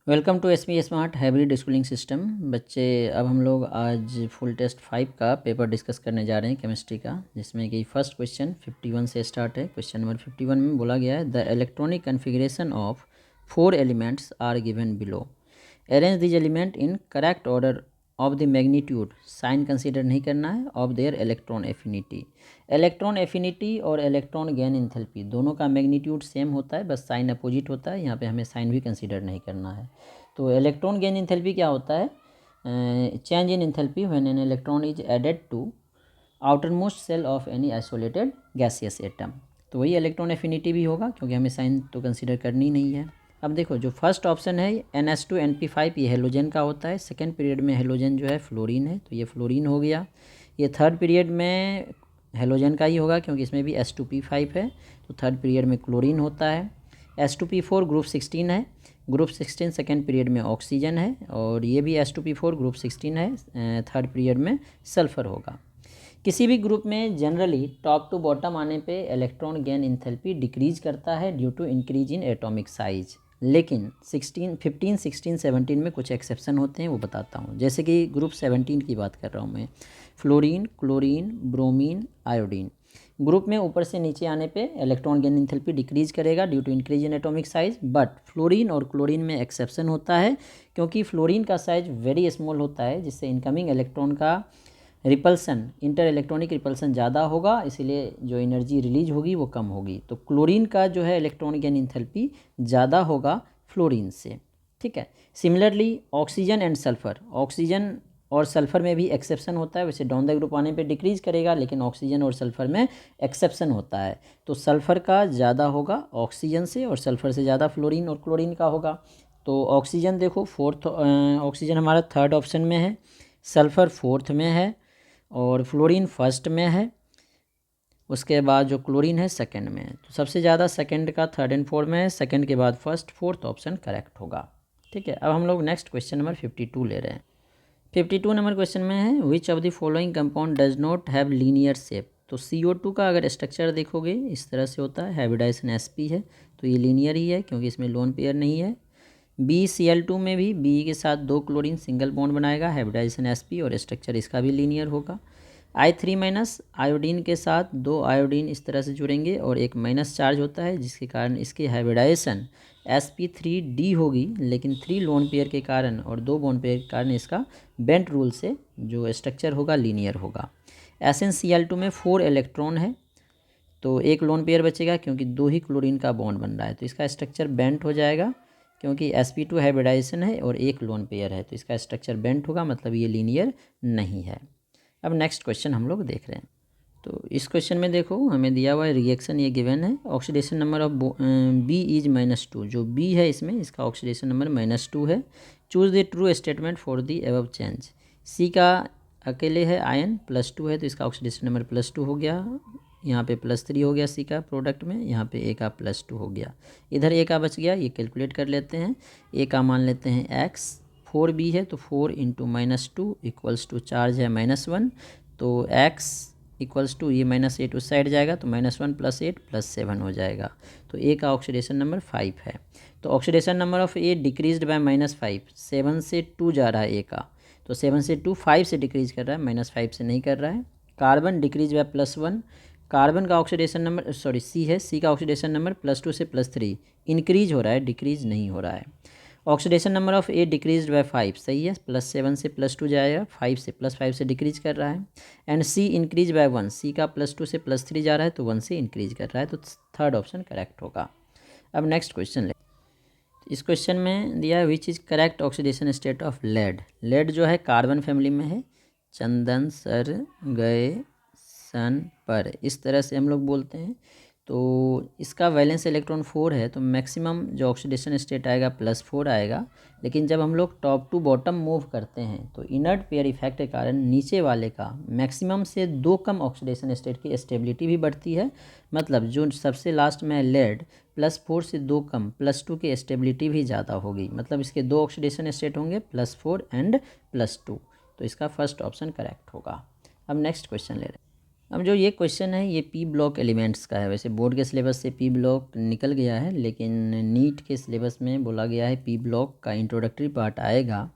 Welcome to S P smart hybrid schooling system. बच्चे, अब हम लोग आज फुल टेस्ट 5 का पेपर डिस्कस करने जा रहे हैं केमिस्ट्री का, जिसमें कि फर्स्ट क्वेश्चन 51 से स्टार्ट है। क्वेश्चन नंबर 51 में बोला गया है the electronic configuration of 4 elements are given below, arrange these element in correct order of the magnitude, sign consider नहीं करना है, of their electron affinity. Electron affinity और इलेक्ट्रॉन गेन इंथैल्पी दोनों का मैग्नीट्यूड सेम होता है, बस साइन अपोजिट होता है। यहाँ पे हमें साइन भी कंसीडर नहीं करना है। तो इलेक्ट्रॉन गेन इंथैल्पी क्या होता है? Change in enthalpy when an electron is added to outermost shell of any isolated gaseous atom. तो वही इलेक्ट्रॉन एफिनिटी भी होगा, क्योंकि हमें साइन तो कंसीडर करनी नहीं है। अब देखो, जो फर्स्ट ऑप्शन है NH2NP5, ये हेलोजन का होता है। सेकेंड पीरियड में हेलोजन जो है फ्लोरीन है, तो ये फ्लोरीन हो गया। ये थर्ड पीरियड में हेलोजन का ही होगा, क्योंकि इसमें भी H2P5 है, तो थर्ड पीरियड में क्लोरीन होता है। H2P4 ग्रुप 16 है। ग्रुप 16 सेकेंड पीरियड में ऑक्सीजन है, और ये भी H2P4 ग्रुप 16 है। थर्ड पीरियड में सल्फर होगा। किसी भी ग्रुप में जनरली टॉप टू बॉटम आने पे इलेक्ट्रॉन गेन इंथैल्पी डिक्रीज करता है due to increase in atomic size, लेकिन 15, 16, 17 में कुछ एक्सेप्शन होते हैं, वो बताता हूँ। जैसे कि ग्रुप 17 की बात कर रहा हूँ मैं। Fluorine, chlorine, bromine, iodine group में ऊपर से नीचे आने पे इलेक्ट्रॉन गेन इंथैल्पी डिक्रीज करेगा due to increase in atomic size, but fluorine और क्लोरीन में एक्सेप्शन होता है, क्योंकि फ्लोरीन का साइज वेरी स्मॉल होता है, जिससे इनकमिंग इलेक्ट्रॉन का रिपल्सन, इंटर इलेक्ट्रॉनिक रिपल्सन ज़्यादा होगा, इसीलिए जो एनर्जी रिलीज होगी वो कम होगी। तो क्लोरीन का जो है इलेक्ट्रॉनिक गेन इंथैल्पी ज़्यादा होगा फ्लोरीन से। ठीक है। Similarly oxygen and sulphur, oxygen और सल्फर में भी एक्सेप्शन होता है। वैसे डाउन द ग्रुप आने पे डिक्रीज करेगा, लेकिन ऑक्सीजन और सल्फर में एक्सेप्शन होता है। तो सल्फर का ज़्यादा होगा ऑक्सीजन से, और सल्फर से ज़्यादा फ्लोरीन और क्लोरीन का होगा। तो ऑक्सीजन देखो फोर्थ, ऑक्सीजन हमारा थर्ड ऑप्शन में है, सल्फर फोर्थ में है, और फ्लोरीन फर्स्ट में है। उसके बाद जो क्लोरीन है सेकंड में है। तो सबसे ज़्यादा सेकंड का थर्ड एंड फोर्थ में है, सेकंड के बाद फर्स्ट, फोर्थ ऑप्शन करेक्ट होगा। ठीक है। अब हम लोग नेक्स्ट क्वेश्चन नंबर 52 ले रहे हैं। 52 नंबर क्वेश्चन में है विच of the following compound does not have linear shape. तो CO2 का अगर स्ट्रक्चर देखोगे इस तरह से होता है, हाइब्रिडाइजेशन sp है, तो ये लीनियर ही है, क्योंकि इसमें लोन पेयर नहीं है। BCl2 में भी बी के साथ 2 क्लोरीन सिंगल बॉन्ड बनाएगा, हाइब्रिडाइजेशन sp, और स्ट्रक्चर इसका भी लीनियर होगा। I3- आयोडीन के साथ 2 आयोडीन इस तरह से जुड़ेंगे, और एक माइनस चार्ज होता है, जिसके कारण इसकी हाइब्रिडाइजेशन sp3d होगी, लेकिन 3 लोन पेयर के कारण और 2 बॉन्ड पेयर के कारण इसका बेंट रूल से जो स्ट्रक्चर होगा लीनियर होगा। SnCl2 में 4 इलेक्ट्रॉन है, तो एक लोन पेयर बचेगा, क्योंकि 2 ही क्लोरीन का बॉन्ड बन रहा है, तो इसका स्ट्रक्चर बेंट हो जाएगा, क्योंकि sp2 हाइब्रिडाइजेशन है और एक लोन पेयर है, तो इसका स्ट्रक्चर बेंट होगा, मतलब ये लीनियर नहीं है। अब नेक्स्ट क्वेश्चन हम लोग देख रहे हैं। तो इस क्वेश्चन में देखो, हमें दिया हुआ है रिएक्शन, ये गिवन है। Oxidation number of B is -2, जो बी है इसमें, इसका ऑक्सीडेशन नंबर -2 है। Choose the true statement for the above change. C का अकेले है आयन, +2 है, तो इसका ऑक्सीडेशन नंबर +2 हो गया। यहाँ पे +3 हो गया सी का प्रोडक्ट में, यहाँ पे ए का +2 हो गया। इधर ए का बच गया, ये कैलकुलेट कर लेते हैं। ए का मान लेते हैं x, 4b है, तो 4 × -2 इक्वल्स टू चार्ज है -1, तो x इक्वल्स टू ये -8 उस साइड जाएगा, तो -1 + 8 + 7 हो जाएगा। तो ए का ऑक्सीडेशन नंबर 5 है। तो oxidation number of A decreased bye -5, 7 से 2 जा रहा है ए का, तो 7 से 2 5 से डिक्रीज कर रहा है, -5 से नहीं कर रहा है। कार्बन डिक्रीज बाय +1, कार्बन का ऑक्सीडेशन नंबर सी है, सी का ऑक्सीडेशन नंबर +2 से +3 इंक्रीज हो रहा है, डिक्रीज नहीं हो रहा है। Oxidation number of A decrease by 5, सही है, +7 से +2 जाएगा, 5 से +5 से डिक्रीज कर रहा है। एंड सी इंक्रीज बाय 1, सी का +2 से +3 जा रहा है, तो 1 से इंक्रीज कर रहा है, तो थर्ड ऑप्शन करेक्ट होगा। अब नेक्स्ट क्वेश्चन ले। इस क्वेश्चन में दिया है which is correct oxidation state of lead. Lead जो है कार्बन फैमिली में है, चंदन सर गए सन पर, इस तरह से हम लोग बोलते हैं। तो इसका वैलेंस इलेक्ट्रॉन 4 है, तो मैक्सिमम जो ऑक्सीडेशन स्टेट आएगा +4 आएगा। लेकिन जब हम लोग टॉप टू बॉटम मूव करते हैं, तो इनर्ट पेयर इफेक्ट के कारण नीचे वाले का मैक्सिमम से 2 कम ऑक्सीडेशन स्टेट की स्टेबिलिटी भी बढ़ती है। मतलब जो सबसे लास्ट में लेड, +4 से 2 कम, +2 की स्टेबिलिटी भी ज़्यादा होगी, मतलब इसके 2 ऑक्सीडेशन स्टेट होंगे, +4 एंड +2, तो इसका फर्स्ट ऑप्शन करेक्ट होगा। अब नेक्स्ट क्वेश्चन ले रहे हैं। अब जो ये क्वेश्चन है ये पी ब्लॉक एलिमेंट्स का है। वैसे बोर्ड के सिलेबस से पी ब्लॉक निकल गया है, लेकिन नीट के सिलेबस में बोला गया है पी ब्लॉक का इंट्रोडक्टरी पार्ट आएगा।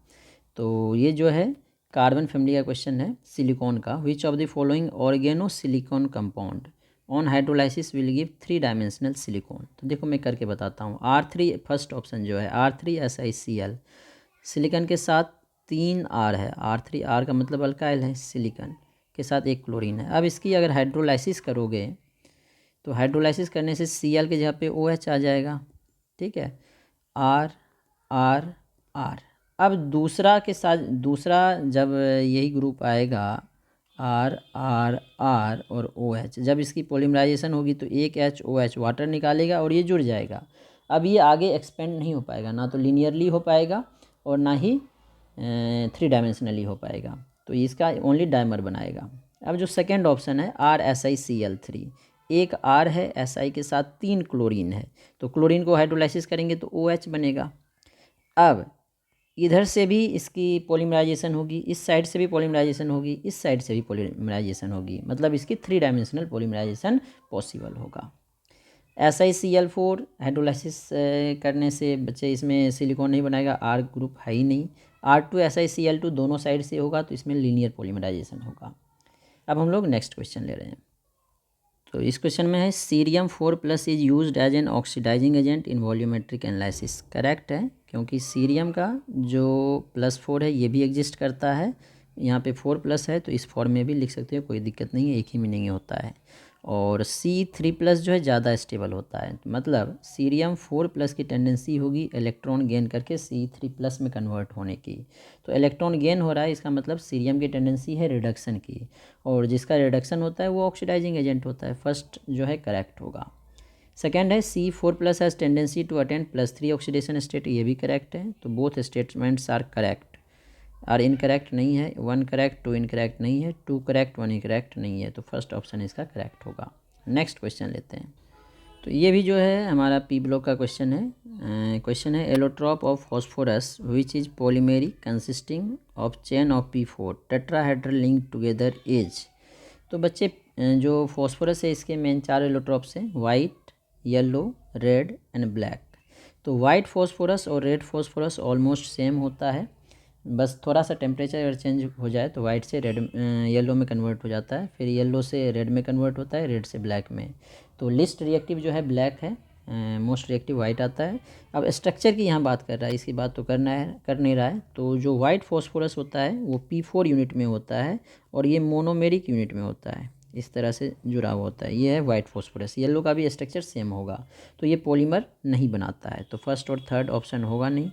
तो ये जो है कार्बन फैमिली का क्वेश्चन है सिलिकॉन का। Which of the following organo silicon compound on hydrolysis will give 3 dimensional silicon. तो देखो मैं करके बताता हूँ। R3 फर्स्ट ऑप्शन जो है R3SiCl, सिलिकॉन के साथ 3 R है। R3 का मतलब अल्काइल है, सिलिकॉन के साथ 1 क्लोरीन है। अब इसकी अगर हाइड्रोलाइसिस करोगे तो हाइड्रोलाइसिस करने से Cl के जगह पे OH आ जाएगा, ठीक है। R R R। अब दूसरा के साथ दूसरा जब यही ग्रुप आएगा R R R और OH, जब इसकी पॉलीमराइजेशन होगी तो एक HOH वाटर निकालेगा और ये जुड़ जाएगा। अब ये आगे एक्सपेंड नहीं हो पाएगा, ना तो लीनियरली हो पाएगा और ना ही 3 डायमेंशनली हो पाएगा, तो इसका ओनली डायमर बनाएगा। अब जो सेकेंड ऑप्शन है RSiCl3, एक R है, Si के साथ 3 क्लोरीन है, तो क्लोरीन को हाइड्रोलाइसिस करेंगे तो OH बनेगा। अब इधर से भी इसकी पॉलीमराइजेशन होगी, इस साइड से भी पॉलीमराइजेशन होगी, इस साइड से भी पॉलीमराइजेशन होगी, मतलब इसकी 3 डायमेंशनल पॉलीमराइजेशन पॉसिबल होगा। SiCl4 हाइड्रोलाइसिस करने से बच्चे इसमें सिलिकॉन नहीं बनाएगा, R ग्रुप है ही नहीं। R2SiCl2 दोनों साइड से होगा तो इसमें लीनियर पॉलीमराइजेशन होगा। अब हम लोग नेक्स्ट क्वेश्चन ले रहे हैं। तो इस क्वेश्चन में है cerium 4+ is used as an oxidising agent in volumetric analysis. Correct है, क्योंकि सीरियम का जो +4 है ये भी एग्जिस्ट करता है, यहाँ पे 4+ है तो इस फॉर्म में भी लिख सकते हो, कोई दिक्कत नहीं है, एक ही मीनिंग होता है। और C3+ जो है ज़्यादा स्टेबल होता है, मतलब सीरियम 4+ की टेंडेंसी होगी इलेक्ट्रॉन गेन करके C3+ में कन्वर्ट होने की। तो इलेक्ट्रॉन गेन हो रहा है, इसका मतलब सीरियम की टेंडेंसी है रिडक्शन की, और जिसका रिडक्शन होता है वो ऑक्सीडाइजिंग एजेंट होता है। फर्स्ट जो है करेक्ट होगा। सेकेंड है C4+ has tendency to attend +3 oxidation state, ये भी करेक्ट है। तो बोथ स्टेटमेंट्स आर करेक्ट, और इनकरेक्ट नहीं है। 1 करेक्ट 2 इनकरेक्ट नहीं है, 2 करेक्ट 1 इनकरेक्ट नहीं है, तो फर्स्ट ऑप्शन इसका करेक्ट होगा। नेक्स्ट क्वेश्चन लेते हैं। तो ये भी जो है हमारा पी ब्लॉक का क्वेश्चन है। क्वेश्चन है allotrope of phosphorus which is polymeric consisting of chain of P4 tetrahedral link together is. तो बच्चे जो फॉस्फोरस है इसके मेन 4 एलोट्रॉप्स हैं, white, yellow, red and black. तो वाइट फॉस्फोरस और रेड फॉस्फोरस ऑलमोस्ट सेम होता है, बस थोड़ा सा टेम्परेचर अगर चेंज हो जाए तो वाइट से रेड येलो में कन्वर्ट हो जाता है, फिर येलो से रेड में कन्वर्ट होता है, रेड से ब्लैक में। तो लिस्ट रिएक्टिव जो है ब्लैक है, मोस्ट रिएक्टिव वाइट आता है। अब स्ट्रक्चर की यहाँ बात कर रहा है, इसकी बात तो कर नहीं रहा है। तो जो वाइट फॉस्फोरस होता है वो P4 यूनिट में होता है और ये मोनोमेरिक यूनिट में होता है, इस तरह से जुड़ा हुआ होता है। ये है वाइट फॉस्फोरस। येलो का भी स्ट्रक्चर सेम होगा, तो ये पॉलीमर नहीं बनाता है, तो फर्स्ट और थर्ड ऑप्शन होगा नहीं।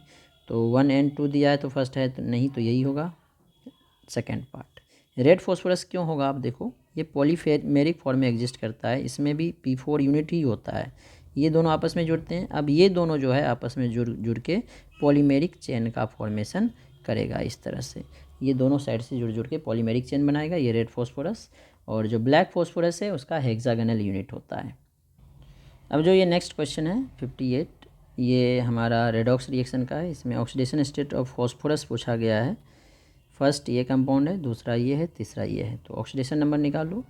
तो 1 and 2 दिया है तो फर्स्ट है तो नहीं, तो यही होगा सेकेंड पार्ट। रेड फॉस्फोरस क्यों होगा, आप देखो ये पॉलीमेरिक फॉर्म में एग्जिस्ट करता है, इसमें भी P4 यूनिट ही होता है, ये दोनों आपस में जुड़ते हैं। अब ये दोनों जो है आपस में जुड़ के पॉलीमेरिक चेन का फॉर्मेशन करेगा, इस तरह से ये दोनों साइड से जुड़ के पॉलीमेरिक चेन बनाएगा, ये रेड फॉस्फोरस। और जो ब्लैक फॉस्फोरस है उसका हेक्सागोनल यूनिट होता है। अब जो ये नेक्स्ट क्वेश्चन है 58, ये हमारा रेडॉक्स रिएक्शन का है। इसमें ऑक्सीडेशन स्टेट ऑफ फॉस्फोरस पूछा गया है। फर्स्ट ये कंपाउंड है, दूसरा ये है, तीसरा ये है। तो ऑक्सीडेशन नंबर निकालो,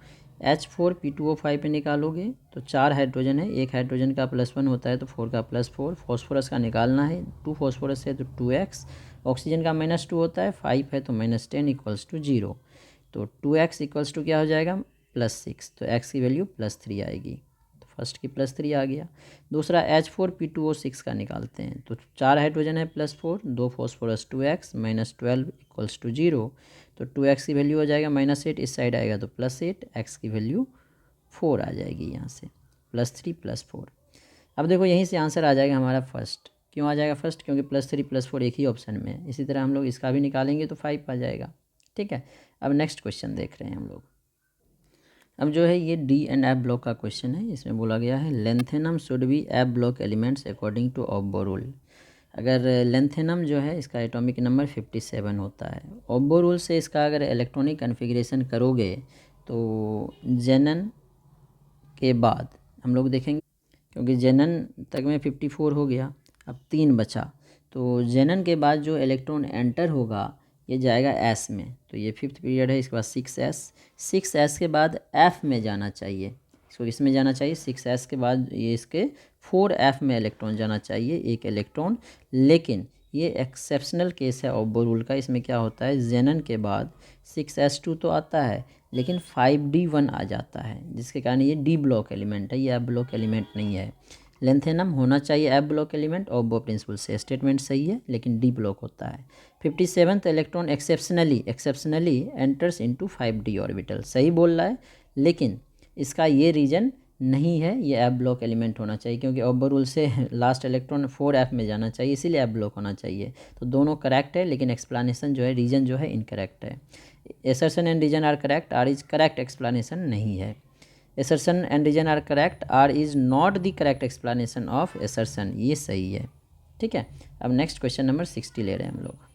H4P2O5 पे निकालोगे तो 4 हाइड्रोजन है, एक हाइड्रोजन का +1 होता है तो 4 का +4। फॉस्फोरस का निकालना है, 2 फॉस्फोरस है तो 2x, ऑक्सीजन का -2 होता है, 5 है तो -10 = 0। तो 2x = क्या हो जाएगा +6, तो x की वैल्यू +3 आएगी। फर्स्ट की +3 आ गया। दूसरा H4P2O6 का निकालते हैं, तो 4 हाइड्रोजन है +4, 2 फॉस्फोरस 2x, -12 = 0। तो 2x की वैल्यू हो जाएगा -8, इस साइड आएगा तो +8, x की वैल्यू 4 आ जाएगी, यहाँ से +3 +4। अब देखो यहीं से आंसर आ जाएगा हमारा फर्स्ट। क्यों आ जाएगा फर्स्ट, क्योंकि +3 +4 एक ही ऑप्शन में है। इसी तरह हम लोग इसका भी निकालेंगे तो 5 आ जाएगा, ठीक है। अब नेक्स्ट क्वेश्चन देख रहे हैं हम लोग। अब जो है ये D एंड F ब्लॉक का क्वेश्चन है। इसमें बोला गया है lanthanum should be F block elements according to aufbau rule. अगर लेंथेनम जो है इसका एटॉमिक नंबर 57 होता है। ऑब्बो रूल से इसका अगर इलेक्ट्रॉनिक कन्फिग्रेशन करोगे तो जेनन के बाद हम लोग देखेंगे, क्योंकि जेनन तक में 54 हो गया, अब 3 बचा। तो जेनन के बाद जो इलेक्ट्रॉन एंटर होगा ये जाएगा एस में, तो ये फिफ्थ पीरियड है। इसके बाद 6s के बाद एफ में जाना चाहिए, इसको इसमें जाना चाहिए। 6s के बाद ये इसके 4f में इलेक्ट्रॉन जाना चाहिए, एक इलेक्ट्रॉन। लेकिन ये एक्सेप्शनल केस है ऑब्बो रूल का। इसमें क्या होता है, जेनन के बाद 6s2 तो आता है लेकिन 5d1 आ जाता है, जिसके कारण ये डी ब्लॉक एलिमेंट है, ये एफ ब्लॉक एलिमेंट नहीं है। लेंथेनम होना चाहिए एफ ब्लॉक एलिमेंट, ऑब्बो प्रिंसिपल से स्टेटमेंट सही है, लेकिन डी ब्लॉक होता है। 57th electron exceptionally enters into 5d orbital, सही बोल रहा है, लेकिन इसका ये रीजन नहीं है, ये एफ ब्लॉक एलिमेंट होना चाहिए, क्योंकि ऑब्बो रूल से लास्ट इलेक्ट्रॉन 4f में जाना चाहिए, इसीलिए एफ ब्लॉक होना चाहिए। तो दोनों करेक्ट है, लेकिन एक्सप्लेनेशन जो है, रीजन जो है इनकरेक्ट है। Assertion and reason are correct, R is correct explanation नहीं है। Assertion and reason are correct, R is not the correct explanation of assertion, ये सही है। ठीक है, अब नेक्स्ट क्वेश्चन नंबर 60 ले रहे हैं हम लोग।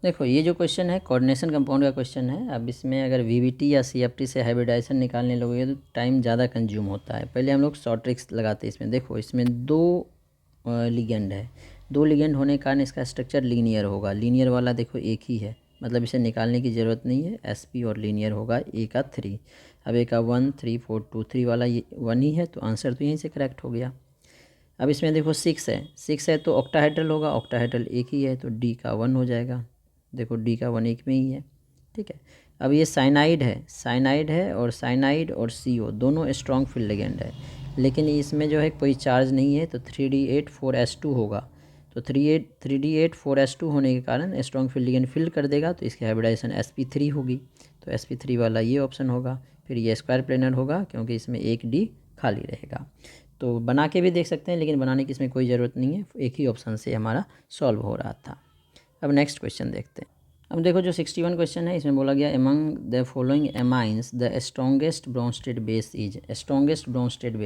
देखो ये जो क्वेश्चन है कोऑर्डिनेशन कंपाउंड का क्वेश्चन है। अब इसमें अगर वीवीटी या सीएफटी से हाइब्रिडाइजेशन निकालने लोगे तो टाइम ज़्यादा कंज्यूम होता है। पहले हम लोग शॉर्ट ट्रिक्स लगाते हैं इसमें। देखो इसमें दो लिगेंड है, दो लिगेंड होने के कारण इसका स्ट्रक्चर लीनियर होगा। लीनियर वाला देखो एक ही है, मतलब इसे निकालने की ज़रूरत नहीं है। sp और लीनियर होगा ए का 3। अब ए का 1 3 4 2 3 वाला ये 1 ही है, तो आंसर तो यहीं से करेक्ट हो गया। अब इसमें देखो 6 है तो ऑक्टाहेड्रल होगा, ऑक्टाहेड्रल एक ही है, तो डी का 1 हो जाएगा। देखो डी का 1 एक में ही है। ठीक है, अब ये साइनाइड है और साइनाइड और CO दोनों स्ट्रॉन्ग फील्ड लिगेंड है, लेकिन इसमें जो है कोई चार्ज नहीं है, तो 3d8 4s2 होगा। तो 3d8 4s2 होने के कारण स्ट्रॉन्ग फील्ड लिगेंड फिल कर देगा, तो इसकी हाइब्रिडाइजेशन sp3 होगी। तो sp3 वाला ये ऑप्शन होगा। फिर ये स्क्वायर प्लेनर होगा, क्योंकि इसमें एक d खाली रहेगा। तो बना के भी देख सकते हैं, लेकिन बनाने की इसमें कोई ज़रूरत नहीं है, एक ही ऑप्शन से हमारा सॉल्व हो रहा था। अब नेक्स्ट क्वेश्चन देखते हैं। अब देखो जो 61 क्वेश्चन है, इसमें बोला गया among the following amines the strongest Bronsted base is. Strongest Bronsted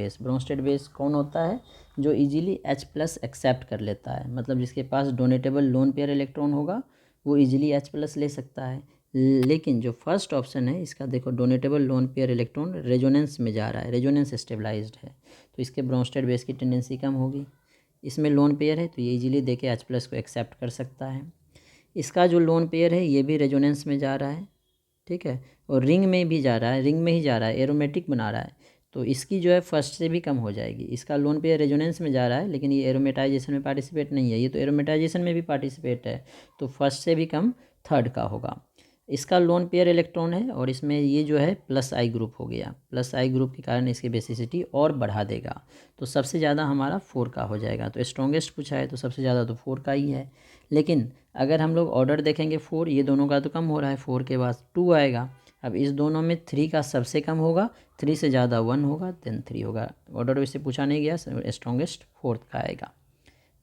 base कौन होता है, जो इजीली H+ एक्सेप्ट कर लेता है, मतलब जिसके पास डोनेटेबल लोन पेयर इलेक्ट्रॉन होगा वो इजीली H+ ले सकता है। लेकिन जो फर्स्ट ऑप्शन है इसका, देखो डोनेटेबल लोन पेयर इलेक्ट्रॉन रेजोनेंस में जा रहा है, रेजोनेंस स्टेबलाइज्ड है, तो इसके ब्रोंस्टेड बेस की टेंडेंसी कम होगी। इसमें लोन पेयर है तो ये इजीली देके H+ को एक्सेप्ट कर सकता है। इसका जो लोन पेयर है ये भी रेजोनेंस में जा रहा है, ठीक है, और रिंग में भी जा रहा है, रिंग में ही जा रहा है, एरोमेटिक बना रहा है, तो इसकी जो है फर्स्ट से भी कम हो जाएगी। इसका लोन पेयर रेजोनेंस में जा रहा है, लेकिन ये एरोमेटाइजेशन में पार्टिसिपेट नहीं है, ये तो एरोमेटाइजेशन में भी पार्टिसिपेट है, तो फर्स्ट से भी कम थर्ड का होगा। इसका लोन पेयर इलेक्ट्रॉन है और इसमें ये जो है +I ग्रुप हो गया, +I ग्रुप के कारण इसकी बेसिसिटी और बढ़ा देगा, तो सबसे ज़्यादा हमारा 4 का हो जाएगा। तो स्ट्रॉन्गेस्ट पूछा है तो सबसे ज़्यादा तो 4 का ही है, लेकिन अगर हम लोग ऑर्डर देखेंगे 4, ये दोनों का तो कम हो रहा है, 4 के बाद 2 आएगा। अब इस दोनों में 3 का सबसे कम होगा, 3 से ज़्यादा 1 होगा, देन 3 होगा। ऑर्डर वैसे पूछा नहीं गया, स्ट्रॉन्गेस्ट 4th का आएगा।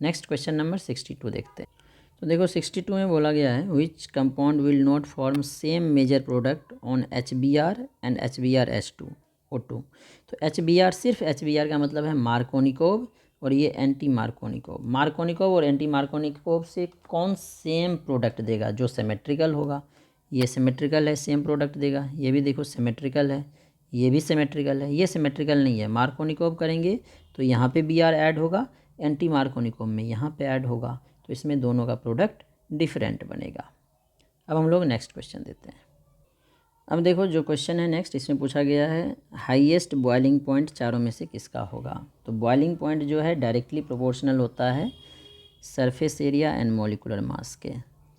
नेक्स्ट क्वेश्चन नंबर 62 देखते हैं। तो देखो 62 में बोला गया है which compound will not form same major product on HBr and HBrO2। तो HBr, सिर्फ HBr का मतलब है मार्कोनिकोव, और ये एंटी मार्कोनिकोव। मार्कोनिकोव और एंटी मार्कोनिकोव से कौन सेम प्रोडक्ट देगा, जो सिमेट्रिकल होगा। ये सिमेट्रिकल है, सेम प्रोडक्ट देगा। ये भी देखो सिमेट्रिकल है, ये भी सिमेट्रिकल है, ये सिमेट्रिकल नहीं है। मार्कोनिकोव करेंगे तो यहाँ पे Br ऐड होगा, एंटी मार्कोनिकोव में यहाँ पे ऐड होगा, तो इसमें दोनों का प्रोडक्ट डिफरेंट बनेगा। अब हम लोग नेक्स्ट क्वेश्चन देते हैं। अब देखो जो क्वेश्चन है नेक्स्ट, इसमें पूछा गया है हाईएस्ट बॉइलिंग पॉइंट चारों में से किसका होगा। तो बॉइलिंग पॉइंट जो है डायरेक्टली प्रोपोर्शनल होता है surface area and molecular mass के।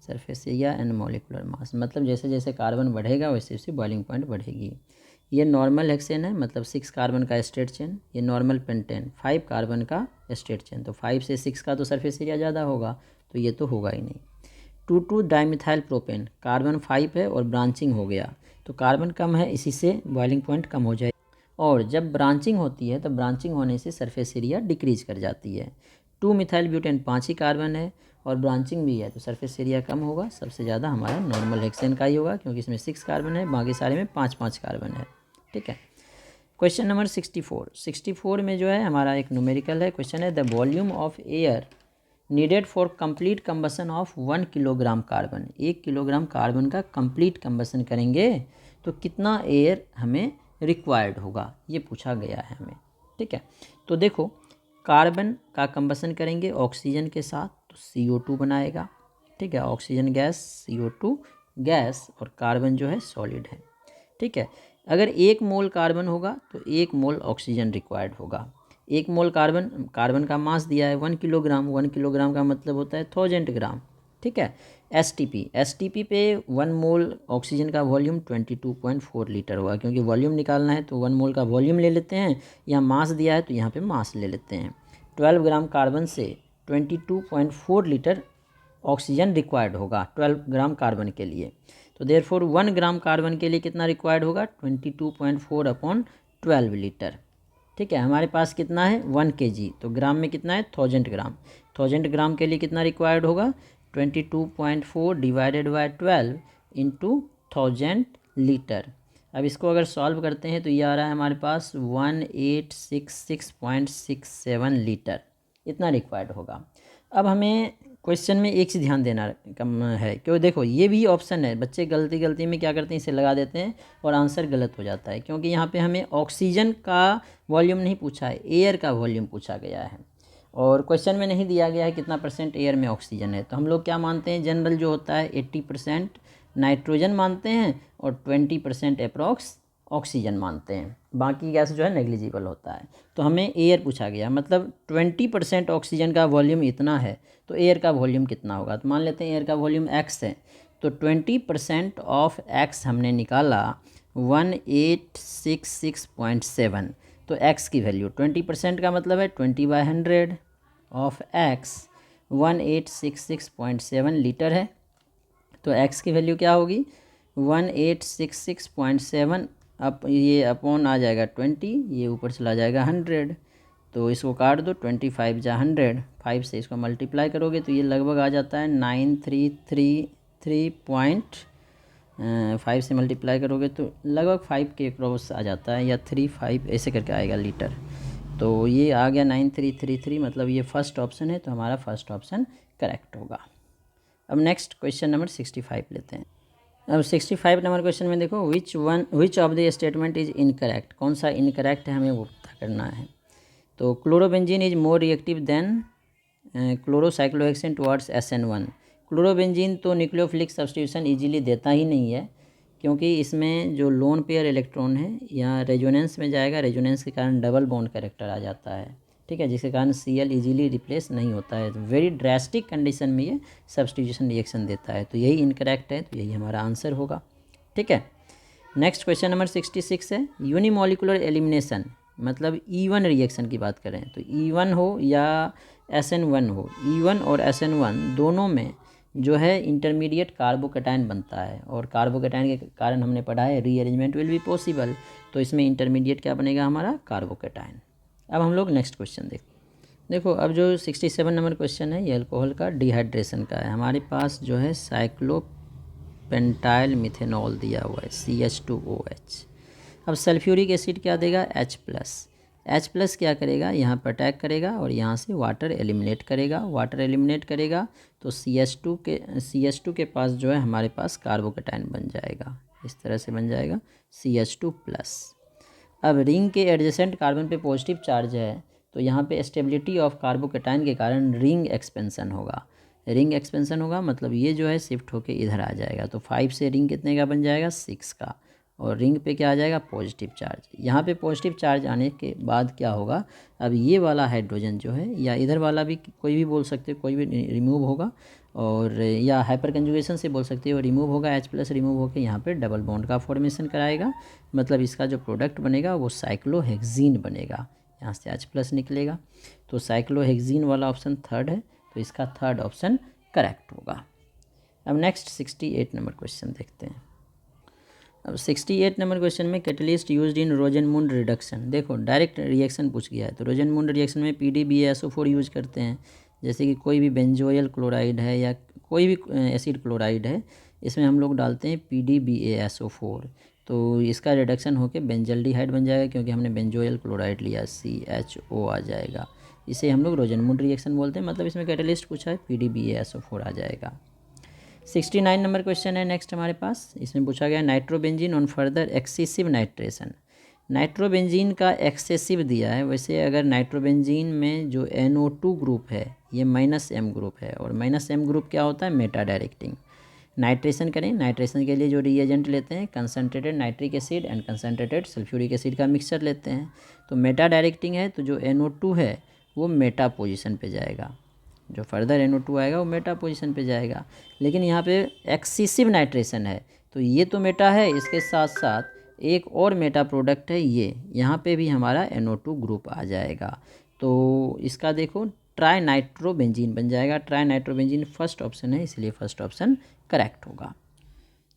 Surface area and molecular mass, मतलब जैसे जैसे कार्बन बढ़ेगा वैसे वैसे बॉइलिंग पॉइंट बढ़ेगी। ये नॉर्मल हेक्सेन है, मतलब 6 कार्बन का स्टेट चेन। ये नॉर्मल पेंटेन 5 कार्बन का स्टेट चेन, तो 5 से 6 का तो सरफेस एरिया ज़्यादा होगा, तो ये तो होगा ही नहीं। 2,2 डाइमिथाइल प्रोपेन, कार्बन 5 है और ब्रांचिंग हो गया, तो कार्बन कम है, इसी से बॉइलिंग पॉइंट कम हो जाए। और जब ब्रांचिंग होती है तो ब्रांचिंग होने से सरफेस एरिया डिक्रीज कर जाती है। 2 मिथाइल ब्यूटेन 5 ही कार्बन है और ब्रांचिंग भी है, तो सरफेस एरिया कम होगा। सबसे ज़्यादा हमारा नॉर्मल हेक्सेन का ही होगा, क्योंकि इसमें 6 कार्बन है, बाकी सारे में 5-5 कार्बन है। ठीक है, क्वेश्चन नंबर 64 में जो है हमारा एक न्यूमेरिकल है क्वेश्चन है, the volume of air needed for complete combustion of 1 kilogram carbon. 1 kilogram carbon का कंप्लीट कंबसन करेंगे तो कितना एयर हमें रिक्वायर्ड होगा, ये पूछा गया है हमें। ठीक है, तो देखो कार्बन का कंबसन करेंगे ऑक्सीजन के साथ तो CO2 बनाएगा, ठीक है, ऑक्सीजन गैस, CO2 गैस और कार्बन जो है सॉलिड है। ठीक है, अगर 1 मोल कार्बन होगा तो 1 मोल ऑक्सीजन रिक्वायर्ड होगा। 1 मोल कार्बन का मास दिया है 1 किलोग्राम, 1 किलोग्राम का मतलब होता है 1000 ग्राम। ठीक है, एसटीपी पे 1 मोल ऑक्सीजन का वॉल्यूम 22.4 लीटर होगा, क्योंकि वॉल्यूम निकालना है तो 1 मोल का वॉल्यूम ले लेते हैं, यहाँ मास दिया है तो यहाँ पे मास ले लेते हैं। 12 ग्राम कार्बन से 22.4 लीटर ऑक्सीजन रिक्वायर्ड होगा 12 ग्राम कार्बन के लिए। तो देयरफॉर 1 ग्राम कार्बन के लिए कितना रिक्वायर्ड होगा, 22.4 अपॉन 12 लीटर। ठीक है, हमारे पास कितना है 1 kg, तो ग्राम में कितना है 1000 ग्राम। 1000 ग्राम के लिए कितना रिक्वायर्ड होगा, 22.4 डिवाइडेड बाय 12 इंटू 1000 लीटर। अब इसको अगर सॉल्व करते हैं तो ये आ रहा है हमारे पास 1866.67 लीटर, इतना रिक्वायर्ड होगा। अब हमें क्वेश्चन में एक चीज़ ध्यान देना कम है, क्यों देखो ये भी ऑप्शन है, बच्चे गलती में क्या करते हैं, इसे लगा देते हैं और आंसर गलत हो जाता है, क्योंकि यहाँ पे हमें ऑक्सीजन का वॉल्यूम नहीं पूछा है, एयर का वॉल्यूम पूछा गया है और क्वेश्चन में नहीं दिया गया है कितना % एयर में ऑक्सीजन है। तो हम लोग क्या मानते हैं, जनरल जो होता है 80% नाइट्रोजन मानते हैं और 20% अप्रॉक्स ऑक्सीजन मानते हैं, बाकी गैस जो है नेग्लिजिबल होता है। तो हमें एयर पूछा गया, मतलब 20% ऑक्सीजन का वॉल्यूम इतना है तो एयर का वॉल्यूम कितना होगा। तो मान लेते हैं एयर का वॉल्यूम x है, तो 20% ऑफ x हमने निकाला 1866.7, तो x की वैल्यू 20% का मतलब है 20/100 ऑफ x 1866.7 लीटर है। तो x की वैल्यू क्या होगी 1866.7, अब ये अपॉन आ जाएगा 20, ये ऊपर चला जाएगा 100, तो इसको काट दो 25 जा 100, 5 से इसको मल्टीप्लाई करोगे तो ये लगभग आ जाता है 9333.5 से मल्टीप्लाई करोगे तो लगभग 5 के क्रॉस आ जाता है, या 35 ऐसे करके आएगा लीटर। तो ये आ गया 9333, मतलब ये फर्स्ट ऑप्शन है, तो हमारा फर्स्ट ऑप्शन करेक्ट होगा। अब नेक्स्ट क्वेश्चन नंबर 65 लेते हैं। अब 65 नंबर क्वेश्चन में देखो, विच of the statement is incorrect, कौन सा इनकरेक्ट है हमें वो पता करना है। तो chlorobenzene is more reactive than chlorocyclohexane towards SN1। Chlorobenzene तो न्यूक्लियोफिलिक सब्स्टिट्यूशन इजीली देता ही नहीं है, क्योंकि इसमें जो लोन पेयर इलेक्ट्रॉन है यहाँ रेजोनेंस में जाएगा, रेजोनेंस के कारण डबल बॉन्ड कैरेक्टर आ जाता है। ठीक है, जिसके कारण Cl इजीली रिप्लेस नहीं होता है, वेरी ड्रास्टिक कंडीशन में ये सब्स्टिट्यूशन रिएक्शन देता है, तो यही इनकरेक्ट है, तो यही हमारा आंसर होगा। ठीक है, नेक्स्ट क्वेश्चन नंबर 66 है, यूनिमोलिकुलर एलिमिनेशन मतलब E1 रिएक्शन की बात करें तो E1 हो या SN1 हो, E1 और SN1 दोनों में जो है इंटरमीडिएट कार्बोकैटायन बनता है, और कार्बोकैटायन के कारण हमने पढ़ा है रीअरेंजमेंट विल बी पॉसिबल, तो इसमें इंटरमीडिएट क्या बनेगा हमारा कार्बोकैटायन। अब हम लोग नेक्स्ट क्वेश्चन देखो अब जो 67 नंबर क्वेश्चन है ये अल्कोहल का डिहाइड्रेशन का है। हमारे पास जो है साइक्लोपेंटाइल मिथेनॉल दिया हुआ है CH2OH। अब सल्फ्यूरिक एसिड क्या देगा H+ क्या करेगा, यहाँ पर अटैक करेगा और यहाँ से वाटर एलिमिनेट करेगा, तो CH2 के पास जो है हमारे पास कार्बोकैटायन बन जाएगा, इस तरह से बन जाएगा CH2+। अब रिंग के एडजेसेंट कार्बन पे पॉजिटिव चार्ज है, तो यहाँ पे स्टेबिलिटी ऑफ कार्बोकैटायन के कारण रिंग एक्सपेंशन होगा, मतलब ये जो है शिफ्ट होके इधर आ जाएगा, तो 5 से रिंग कितने का बन जाएगा 6 का, और रिंग पे क्या आ जाएगा पॉजिटिव चार्ज। यहाँ पे पॉजिटिव चार्ज आने के बाद क्या होगा, अब ये वाला हाइड्रोजन जो है, या इधर वाला भी कोई भी बोल सकते हो, कोई भी रिमूव होगा, और या हाइपर कंजुगेशन से बोल सकते हो रिमूव होगा, H+ रिमूव होकर यहाँ पे डबल बॉन्ड का फॉर्मेशन कराएगा, मतलब इसका जो प्रोडक्ट बनेगा वो साइक्लोहेक्सीन बनेगा, यहाँ से H+ निकलेगा, तो साइक्लोहेक्सीन वाला ऑप्शन थर्ड है, तो इसका थर्ड ऑप्शन करेक्ट होगा। अब नेक्स्ट 68 नंबर क्वेश्चन देखते हैं। अब 68 नंबर क्वेश्चन में कैटलिस्ट यूज्ड इन रोजनमुंड रिडक्शन, देखो डायरेक्ट रिएक्शन पूछ गया है, तो रोजनमुंड रिएक्शन में PDBaSO4 यूज करते हैं, जैसे कि कोई भी बेंजोयल क्लोराइड है या कोई भी एसिड क्लोराइड है, इसमें हम लोग डालते हैं PDBaSO4, तो इसका रिडक्शन होकर बेंजल्डिहाइड बन जाएगा, क्योंकि हमने बेंजोयल क्लोराइड लिया CHO आ जाएगा, इसे हम लोग रोजनमुंड रिएक्शन बोलते हैं, मतलब इसमें कैटलिस्ट पूछा है PDBaSO4 आ जाएगा। 69 नंबर क्वेश्चन है नेक्स्ट हमारे पास, इसमें पूछा गया nitrobenzene on further excessive nitration. Nitrobenzene का एक्सेसिव दिया है। वैसे अगर नाइट्रोबेंजीन में जो NO2 ग्रुप है ये -M ग्रुप है, और -M ग्रुप क्या होता है, मेटा डायरेक्टिंग। नाइट्रेशन करें, नाइट्रेशन के लिए जो रिएजेंट लेते हैं concentrated nitric acid and concentrated sulphuric acid का मिक्सचर लेते हैं। तो मेटा डायरेक्टिंग है, तो जो NO2 है वो मेटा पोजीशन पे जाएगा, जो फर्दर NO2 आएगा वो मेटा पोजीशन पे जाएगा। लेकिन यहाँ पे एक्सेसिव नाइट्रेशन है, तो ये तो मेटा है, इसके साथ साथ एक और मेटा प्रोडक्ट है ये, यहाँ पे भी हमारा NO2 ग्रुप आ जाएगा। तो इसका देखो ट्राई नाइट्रोबेंजीन बन जाएगा। ट्राई नाइट्रोबेंजीन फर्स्ट ऑप्शन है, इसलिए फर्स्ट ऑप्शन करेक्ट होगा।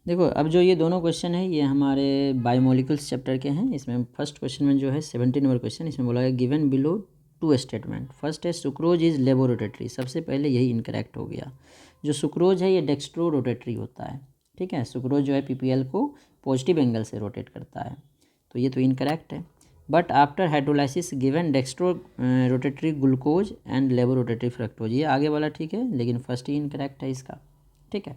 देखो अब जो ये दोनों क्वेश्चन है ये हमारे बायोमोलिकुल्स चैप्टर के हैं। इसमें फर्स्ट क्वेश्चन में जो है 70 नंबर क्वेश्चन, इसमें बोला गया given below two statement. First है सुक्रोज इज़ लेबोरोटेटरी, सबसे पहले यही इनकरेक्ट हो गया। जो सुक्रोज है ये डेक्स्ट्रो रोटेटरी होता है, ठीक है। सुक्रोज जो है PPL को पॉजिटिव एंगल से रोटेट करता है, तो ये तो इनकरेक्ट है। But after hydrolysis given dextro rotatory glucose and laevorotatory fructose, ये आगे वाला ठीक है, लेकिन फर्स्ट ही इनकरेक्ट है इसका, ठीक है।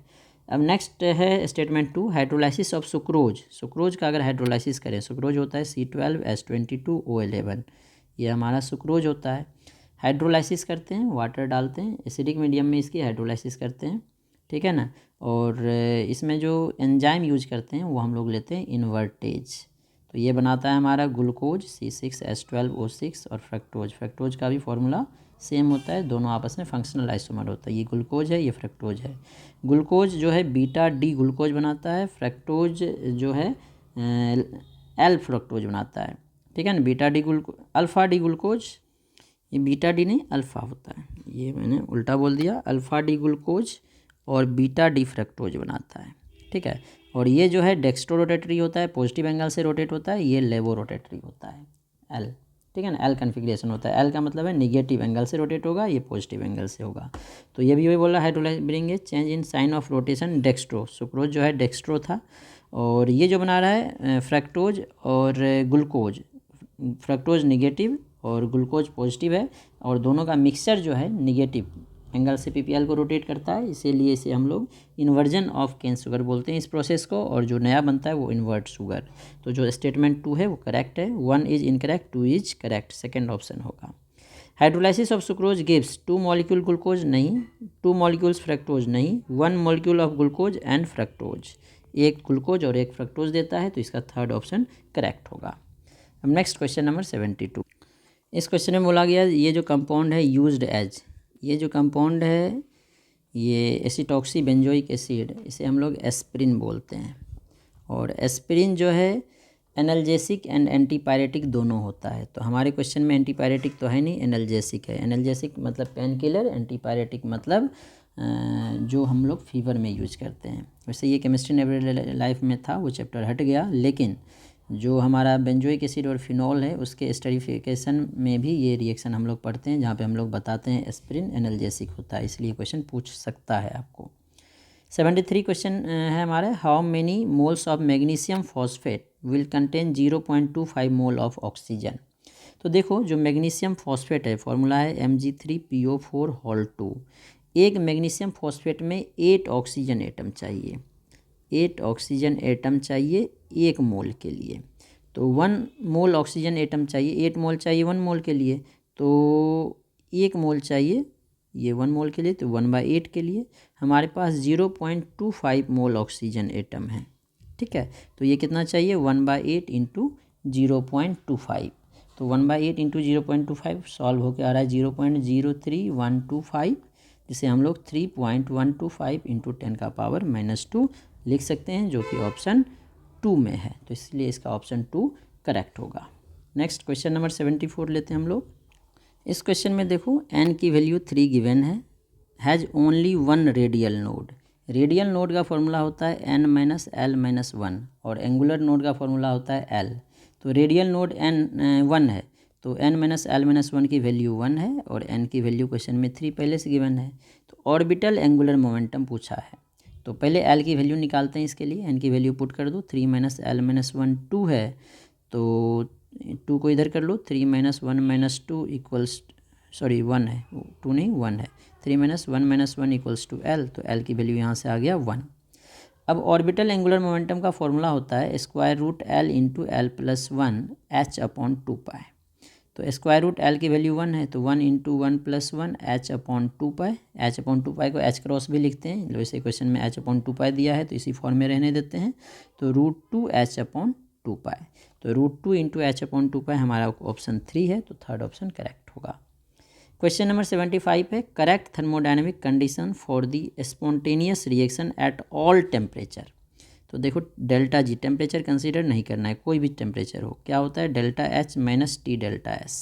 अब नेक्स्ट है statement 2, hydrolysis of sucrose. Sucrose का अगर हाइड्रोलाइसिस करें, सुक्रोज होता है C12H22O11, ये हमारा सुक्रोज होता है। हाइड्रोलाइसिस करते हैं, वाटर डालते हैं, एसिडिक मीडियम में इसकी हाइड्रोलाइसिस करते हैं, ठीक है ना। और इसमें जो एंजाइम यूज करते हैं वो हम लोग लेते हैं इन्वर्टेज। तो ये बनाता है हमारा ग्लूकोज C6H12O6 और फ्रक्टोज। फ्रक्टोज का भी फॉर्मूला सेम होता है, दोनों आपस में फंक्शनल आइसोमर होता है। ये ग्लूकोज है, ये फ्रक्टोज है। ग्लूकोज जो है βD ग्लूकोज बनाता है, फ्रक्टोज जो है L फ्रक्टोज बनाता है, ठीक है ना। βD अल्फ़ा डी ग्लूकोज, ये βD नहीं अल्फ़ा होता है, ये मैंने उल्टा बोल दिया। अल्फ़ा डी ग्लूकोज और βD फ्रक्टोज बनाता है, ठीक है। और ये जो है डेक्स्ट्रो रोटेटरी होता है, पॉजिटिव एंगल से रोटेट होता है, ये लेबो रोटेटरी होता है L, ठीक है ना। L कन्फिग्रेशन होता है, L का मतलब है निगेटिव एंगल से रोटेट होगा, ये पॉजिटिव एंगल से होगा। तो ये भी वही बोला hydrolyse bring change in sign of rotation dextro. Sucrose जो है डेक्स्ट्रो था, और ये जो बना रहा है फ्रक्टोज और ग्लूकोज, फ्रक्टोज निगेटिव और ग्लूकोज पॉजिटिव है, और दोनों का मिक्सचर जो है निगेटिव एंगल से PPL को रोटेट करता है, इसीलिए इसे हम लोग इन्वर्जन ऑफ केन शुगर बोलते हैं इस प्रोसेस को, और जो नया बनता है वो इन्वर्ट शुगर। तो जो स्टेटमेंट 2 है वो करेक्ट है, 1 is incorrect, 2 is correct, second option होगा। Hydrolysis of sucrose gives 2 molecule glucose नहीं, 2 मॉलिक्यूल्स फ्रक्टोज नहीं, 1 molecule of glucose and fructose, एक ग्लूकोज और एक फ्रक्टोज देता है, तो इसका थर्ड ऑप्शन करेक्ट होगा। अब नेक्स्ट क्वेश्चन नंबर 72। इस क्वेश्चन में बोला गया ये जो कंपाउंड है यूज्ड एज, ये जो कंपाउंड है ये एसिटॉक्सी बेंजोइक एसिड, इसे हम लोग एस्पिरिन बोलते हैं। और एस्पिरिन जो है एनाल्जेसिक एंड एंटीपायरेटिक दोनों होता है। तो हमारे क्वेश्चन में एंटीपायरेटिक तो है नहीं, एनाल्जेसिक है। एनाल्जेसिक मतलब पेन किलर, एंटीपायरेटिक मतलब जो हम लोग फीवर में यूज करते हैं। वैसे ये केमिस्ट्री इन एवरीडे लाइफ में था, वो चैप्टर हट गया, लेकिन जो हमारा बेंजोइक एसिड और फिनॉल है उसके स्टरीफिकेशन में भी ये रिएक्शन हम लोग पढ़ते हैं, जहाँ पे हम लोग बताते हैं एस्पिरिन एनाल्जेसिक होता है, इसलिए क्वेश्चन पूछ सकता है आपको। 73 क्वेश्चन है हमारे, how many moles of magnesium phosphate will contain 0.25 mole of oxygen. तो देखो जो मैग्नीशियम फॉस्फेट है फॉर्मूला है Mg3PO4 एक मैग्नीशियम फॉस्फेट में 8 ऑक्सीजन एटम चाहिए, 8 ऑक्सीजन एटम चाहिए 1 मोल के लिए। तो 1 मोल ऑक्सीजन एटम चाहिए, 8 मोल चाहिए 1 मोल के लिए, तो 1 मोल चाहिए ये 1 मोल के लिए, तो 1/8 के लिए हमारे पास 0.25 मोल ऑक्सीजन एटम है, ठीक है। तो ये कितना चाहिए 1/8 इंटू 0.25, तो 1/8 इंटू 0.25 सॉल्व होकर आ रहा है 0.03125, जिसे हम लोग 3.125 इंटू 10⁻⁻² लिख सकते हैं, जो कि ऑप्शन 2 में है, तो इसलिए इसका ऑप्शन 2 करेक्ट होगा। नेक्स्ट क्वेश्चन नंबर 74 लेते हैं हम लोग। इस क्वेश्चन में देखो n की वैल्यू 3 गिवन है, has only 1 radial node. Radial node का फॉर्मूला होता है n-l-1 और एंगुलर नोड का फॉर्मूला होता है l। तो रेडियल नोड n1 है, तो n-l-1 की वैल्यू 1 है, और n की वैल्यू क्वेश्चन में 3 पहले से गिवन है। तो ऑर्बिटल एंगुलर मोमेंटम पूछा है, तो पहले l की वैल्यू निकालते हैं इसके लिए, n की वैल्यू पुट कर दो, 3-l-1 2 है, तो 2 को इधर कर लो, 3-1 - 2 सॉरी 1 है, 2 नहीं 1 है, 3-1 - 1 = l, तो l की वैल्यू यहाँ से आ गया 1। अब ऑर्बिटल एंगुलर मोमेंटम का फॉर्मूला होता है square root L into L plus 1 H upon 2 pi. तो स्क्वायर रूट एल की वैल्यू 1 है, तो 1 into 1 plus 1 H upon 2 pi. H upon 2 pi को एच क्रॉस भी लिखते हैं, वैसे क्वेश्चन में एच अपॉन 2 पाई दिया है तो इसी फॉर्म में रहने देते हैं। तो रूट 2 एच अपॉन 2 पाई, तो रूट 2 इंटू एच अपॉन 2 पाई हमारा ऑप्शन 3 है, तो थर्ड ऑप्शन करेक्ट होगा। क्वेश्चन नंबर 75 है correct thermodynamic condition for the spontaneous reaction at all temperature. तो देखो डेल्टा जी टेम्परेचर कंसीडर नहीं करना है, कोई भी टेम्परेचर हो, क्या होता है delta H minus T delta S.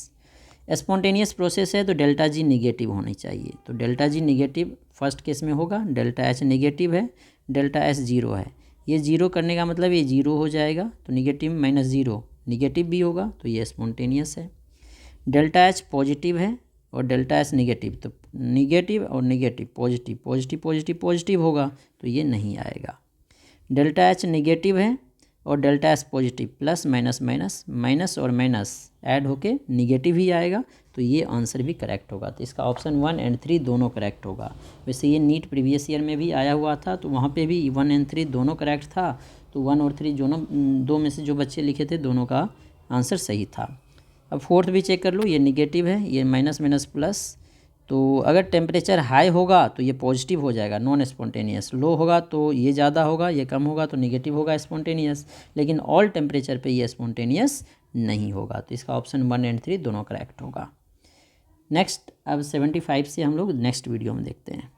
Spontaneous process है तो डेल्टा जी निगेटिव होनी चाहिए, तो delta G negative first case में होगा, डेल्टा एच निगेटिव है, डेल्टा एस जीरो है। ये जीरो करने का मतलब ये जीरो हो जाएगा, तो निगेटिव माइनस जीरो निगेटिव भी होगा, तो ये स्पॉन्टेनियस है। डेल्टा एच पॉजिटिव है और डेल्टा एस निगेटिव, तो निगेटिव और negative positive positive positive positive होगा, तो ये नहीं आएगा। डेल्टा एच निगेटिव है और delta S positive, plus minus minus minus और माइनस ऐड होके निगेटिव ही आएगा, तो ये आंसर भी करेक्ट होगा। तो इसका ऑप्शन 1 एंड 3 दोनों करेक्ट होगा। वैसे ये नीट प्रीवियस ईयर में भी आया हुआ था, तो वहाँ पे भी 1 एंड 3 दोनों करेक्ट था, तो 1 और 3 दोनों, दो में से जो बच्चे लिखे थे दोनों का आंसर सही था। अब फोर्थ भी चेक कर लो, ये निगेटिव है, ये माइनस माइनस प्लस, तो अगर टेम्परेचर हाई होगा तो ये पॉजिटिव हो जाएगा नॉन स्पॉन्टेनियस, लो होगा तो ये ज़्यादा होगा, ये कम होगा तो निगेटिव होगा स्पॉन्टेनियस, लेकिन ऑल टेम्परेचर पे ये स्पॉन्टेनियस नहीं होगा। तो इसका ऑप्शन 1 एंड 3 दोनों करेक्ट होगा। नेक्स्ट अब 75 से हम लोग नेक्स्ट वीडियो में देखते हैं।